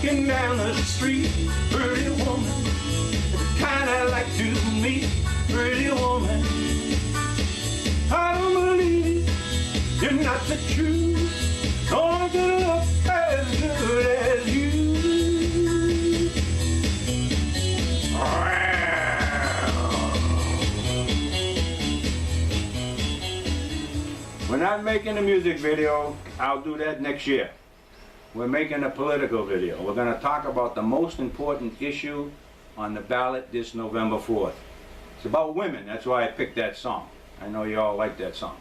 walking down the street, pretty woman, kinda like to meet, pretty woman. I don't believe you're not the truth, nor gonna look as good as you. We're not making a music video. I'll do that next year. We're making a political video. We're going to talk about the most important issue on the ballot this November 4th. It's about women. That's why I picked that song. I know you all like that song.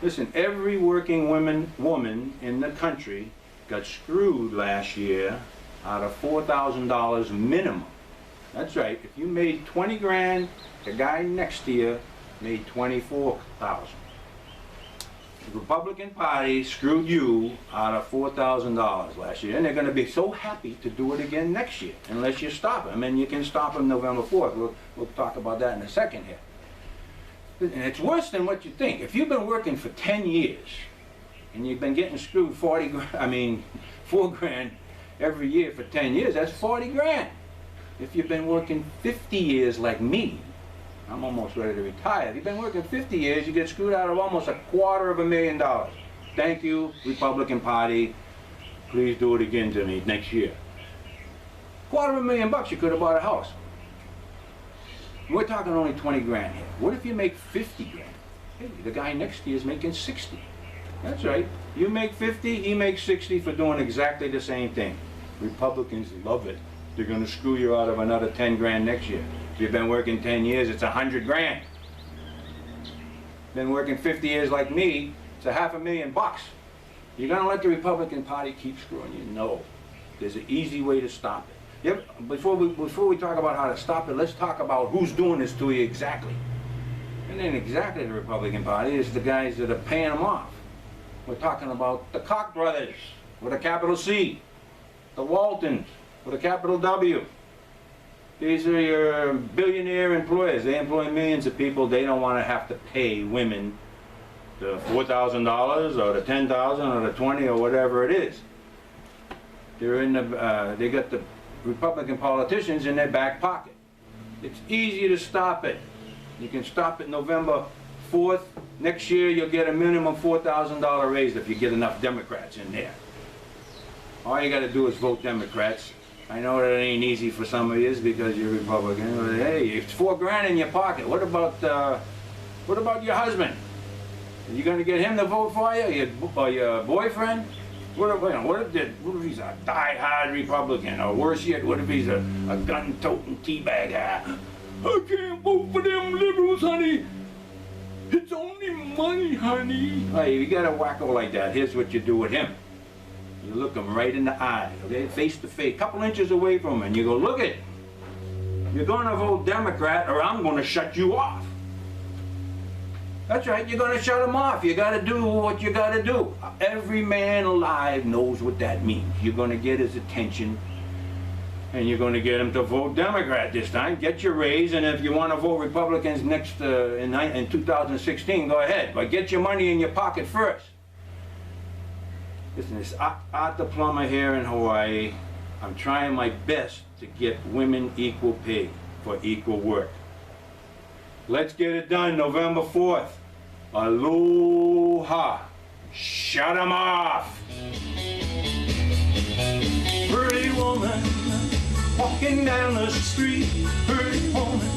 Listen, every working woman in the country got screwed last year out of $4,000 minimum. That's right. If you made 20 grand, the guy next to you made 24,000. The Republican Party screwed you out of $4,000 last year, and they're going to be so happy to do it again next year, unless you stop them. And you can stop them November 4th. We'll talk about that in a second here. And it's worse than what you think. If you've been working for 10 years, and you've been getting screwed 4 grand every year for 10 years, that's 40 grand. If you've been working 50 years like me, I'm almost ready to retire. If you've been working 50 years, you get screwed out of almost $250,000. Thank you, Republican Party. Please do it again to me next year. $250,000, you could have bought a house. We're talking only 20 grand here. What if you make 50 grand? Hey, the guy next to you is making 60. That's right. You make 50, he makes 60 for doing exactly the same thing. Republicans love it. They're going to screw you out of another 10 grand next year. If you've been working 10 years, it's 100 grand. Been working 50 years like me, it's $500,000. You're going to let the Republican Party keep screwing you? No. There's an easy way to stop it. Yep. Before we talk about how to stop it, let's talk about who's doing this to you exactly. It ain't exactly the Republican Party, it's the guys that are paying them off. We're talking about the Koch brothers with a capital C, the Waltons with a capital W. These are your billionaire employers. They employ millions of people. They don't want to have to pay women the $4,000 or the $10,000 or the $20,000 or whatever it is. They're in the, they got the Republican politicians in their back pocket. It's easy to stop it. You can stop it November 4th. Next year you'll get a minimum $4,000 raise if you get enough Democrats in there. All you got to do is vote Democrats. I know that ain't easy for some of you because you're Republican, but hey, it's $4 grand in your pocket. What about your husband? Are you going to get him to vote for you, or your boyfriend? What if he's a die-hard Republican, or worse yet, what if he's a gun-toting teabag? I can't vote for them liberals, honey. It's only money, honey. Hey, you got a wacko like that. Here's what you do with him. You look him right in the eye, okay, face to face, a couple inches away from him, and you go, look it, you're going to vote Democrat or I'm going to shut you off. That's right, you're going to shut him off. You got to do what you got to do. Every man alive knows what that means. You're going to get his attention, and you're going to get him to vote Democrat this time. Get your raise, and if you want to vote Republicans next in 2016, go ahead. But get your money in your pocket first. Listen, it's Art the Plumber here in Hawaii. I'm trying my best to get women equal pay for equal work. Let's get it done November 4th. Aloha. Shut 'em off. Pretty woman, walking down the street. Pretty woman,